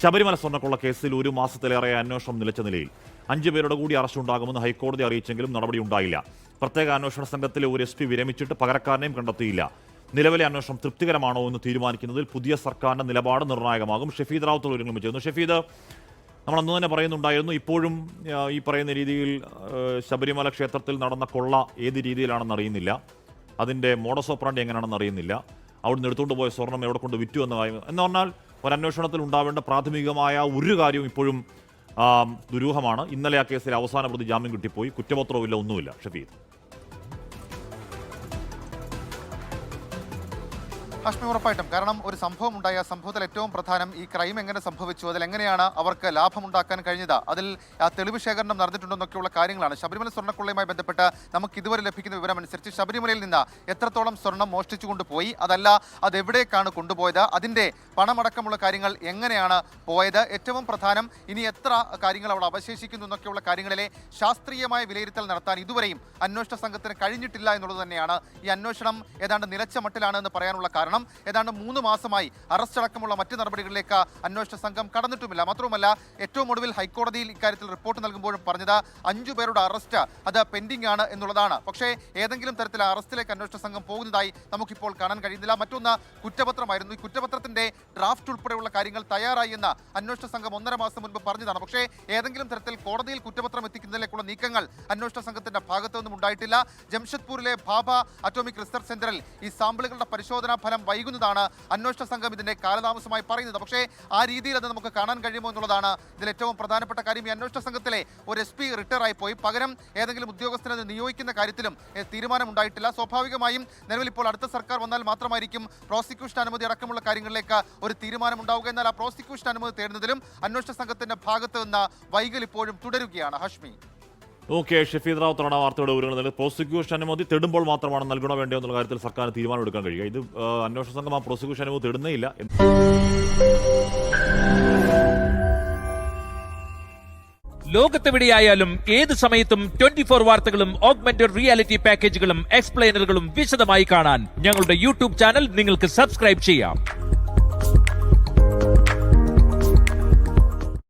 ശബരിമല സ്വർണ്ണക്കൊള്ള കേസിൽ 1 മാസത്തിലേറെ അന്വേഷണം നിലച്ച നിലയിൽ 5 പേരുടെ കൂടി അറസ്റ്റ് ഉണ്ടാകുമെന്ന് ഹൈക്കോടതി അറിയിച്ചെങ്കിലും നടപടി ഉണ്ടായില്ല. പ്രത്യേക അന്വേഷണ സംഘത്തിലെ ഒരു SP വിരമിച്ചിട്ട് പകരക്കാരനെയും കണ്ടെത്തിയില്ല. നിലവിലെ അന്വേഷണം തൃപ്തികരമാണോ എന്ന് തീരുമാനിക്കുന്നതിൽ പുതിയ സർക്കാരിന്റെ നിലപാട് നിർണായകമാകും. ഷഫീദ് റാവുത്തർ ഒരുങ്ങുമ്പോൾ ചെയ്യുന്നു. ഷഫീദ്, നമ്മൾ അന്ന് തന്നെ പറയുന്നുണ്ടായിരുന്നു, ഇപ്പോഴും ഈ പറയുന്ന രീതിയിൽ ശബരിമല ക്ഷേത്രത്തിൽ നടന്ന കൊള്ള ഏത് രീതിയിലാണെന്ന് അറിയുന്നില്ല, അതിൻ്റെ മോഡസ് ഓപ്പറാണ്ടി എങ്ങനെയാണെന്ന് അറിയുന്നില്ല, അവിടുന്ന് എടുത്തുകൊണ്ട് പോയ സ്വർണം എവിടെ കൊണ്ട് വിറ്റു എന്ന കാര്യം എന്ന് പറഞ്ഞാൽ ഒരു അന്വേഷണത്തിൽ ഉണ്ടാവേണ്ട പ്രാഥമികമായ ഒരു കാര്യവും ഇപ്പോഴും ദുരൂഹമാണ്. ഇന്നലെ ആ കേസിൽ അവസാന പ്രതി ജാമ്യം കിട്ടിപ്പോയി, കുറ്റപത്രവുമില്ല, ഒന്നുമില്ല. ഷഫീദ്. ഹാഷ്മി, ഉറപ്പായിട്ടും. കാരണം ഒരു സംഭവം ഉണ്ടായ സംഭവത്തിൽ ഏറ്റവും പ്രധാനം ഈ ക്രൈം എങ്ങനെ സംഭവിച്ചു, അതിലെങ്ങനെയാണ് അവർക്ക് ലാഭമുണ്ടാക്കാൻ കഴിഞ്ഞത്, അതിൽ തെളിവ് ശേഖരണം നടന്നിട്ടുണ്ടെന്നൊക്കെയുള്ള കാര്യങ്ങളാണ്. ശബരിമല സ്വർണ്ണക്കൊള്ളയുമായി ബന്ധപ്പെട്ട് നമുക്ക് ഇതുവരെ ലഭിക്കുന്ന വിവരമനുസരിച്ച് ശബരിമലയിൽ നിന്ന് എത്രത്തോളം സ്വർണം മോഷ്ടിച്ചു കൊണ്ടുപോയി, അതല്ല അതെവിടേക്കാണ് കൊണ്ടുപോയത്, അതിൻ്റെ പണമടക്കമുള്ള കാര്യങ്ങൾ എങ്ങനെയാണ് പോയത്, ഏറ്റവും പ്രധാനം ഇനി എത്ര കാര്യങ്ങൾ അവിടെ അവശേഷിക്കുന്നു എന്നൊക്കെയുള്ള കാര്യങ്ങളിലെ ശാസ്ത്രീയമായ വിലയിരുത്തൽ നടത്താൻ ഇതുവരെയും അന്വേഷണ സംഘത്തിന് കഴിഞ്ഞിട്ടില്ല എന്നുള്ളത് തന്നെയാണ് ഈ അന്വേഷണം ഏതാണ്ട് നിലച്ച മട്ടിലാണ് എന്ന് പറയാനുള്ള കാരണം. ഏതാണ്ട് 3 മാസമായി അറസ്റ്റ് അടക്കമുള്ള മറ്റ് നടപടികളിലേക്ക് അന്വേഷണ സംഘം കടന്നിട്ടുമില്ല. മാത്രവുമല്ല, ഏറ്റവും ഒടുവിൽ ഹൈക്കോടതിയിൽ ഇക്കാര്യത്തിൽ റിപ്പോർട്ട് നൽകുമ്പോഴും പറഞ്ഞത് 5 പേരുടെ അറസ്റ്റ് അത് പെൻഡിംഗ് ആണ് എന്നുള്ളതാണ്. പക്ഷേ ഏതെങ്കിലും തരത്തിൽ അറസ്റ്റിലേക്ക് അന്വേഷണ സംഘം പോകുന്നതായി നമുക്കിപ്പോൾ കാണാൻ കഴിയുന്നില്ല. മറ്റൊന്ന് കുറ്റപത്രമായിരുന്നു. ഈ കുറ്റപത്രത്തിന്റെ ഡ്രാഫ്റ്റ് ഉൾപ്പെടെയുള്ള കാര്യങ്ങൾ തയ്യാറായി എന്ന് അന്വേഷണ സംഘം 1.5 മാസം മുൻപ് പറഞ്ഞതാണ്. പക്ഷേ ഏതെങ്കിലും തരത്തിൽ കോടതിയിൽ കുറ്റപത്രം എത്തിക്കുന്നതിലേക്കുള്ള നീക്കങ്ങൾ അന്വേഷണ സംഘത്തിന്റെ ഭാഗത്തു നിന്നും ഉണ്ടായിട്ടില്ല. ജംഷഡ്പൂരിലെ ഭാഭ അറ്റോമിക് റിസർച്ച് സെന്ററിൽ ഈ സാമ്പിളുകളുടെ പരിശോധനാ ഫലം വൈകുന്നതാണ് അന്വേഷണ സംഘം ഇതിന്റെ കാലതാമസമായി പറയുന്നത്. പക്ഷേ ആ രീതിയിൽ അത് നമുക്ക് കാണാൻ കഴിയുമോ എന്നുള്ളതാണ് ഇതിൽ ഏറ്റവും പ്രധാനപ്പെട്ട കാര്യം. ഈ അന്വേഷണ സംഘത്തിലെ ഒരു SP റിട്ടയർ ആയി പോയി, പകരം ഏതെങ്കിലും ഉദ്യോഗസ്ഥനെ നിയോഗിക്കുന്ന കാര്യത്തിലും തീരുമാനം ഉണ്ടായിട്ടില്ല. സ്വാഭാവികമായും നിലവിൽ ഇപ്പോൾ അടുത്ത സർക്കാർ വന്നാൽ മാത്രമായിരിക്കും പ്രോസിക്യൂഷൻ അനുമതി അടക്കമുള്ള കാര്യങ്ങളിലേക്ക് ഒരു തീരുമാനം ഉണ്ടാവുക. എന്നാൽ ആ പ്രോസിക്യൂഷൻ അനുമതി തേടുന്നതിലും അന്വേഷണ സംഘത്തിന്റെ ഭാഗത്ത് നിന്ന് വൈകൽ ഇപ്പോഴും തുടരുകയാണ്. ഹാഷ്മി. ഓക്കെ, ഷഫീദ് റാവുത്തറാണ് വാർത്തയുടെ വിവരങ്ങൾ. പ്രോസിക്യൂഷൻ അനുമതി തേടുമ്പോൾ മാത്രമാണ് നൽകണോ വേണ്ടയോ എന്നുള്ള കാര്യത്തിൽ സർക്കാരിന് തീരുമാനം എടുക്കാൻ കഴിയുക. ഇത് അന്വേഷണ സംഘം ആ പ്രോസിക്യൂഷൻ അനുമതി തേടുന്നേ ഇല്ല. ലോകത്തെവിടെയായാലും ഏത് സമയത്തും 24 വാർത്തകളും ഓഗ്മെന്റഡ് റിയാലിറ്റി പാക്കേജുകളും എക്സ്പ്ലെയിനറുകളും വിശദമായി കാണാൻ ഞങ്ങളുടെ YouTube ചാനൽ നിങ്ങൾക്ക് സബ്സ്ക്രൈബ് ചെയ്യാം.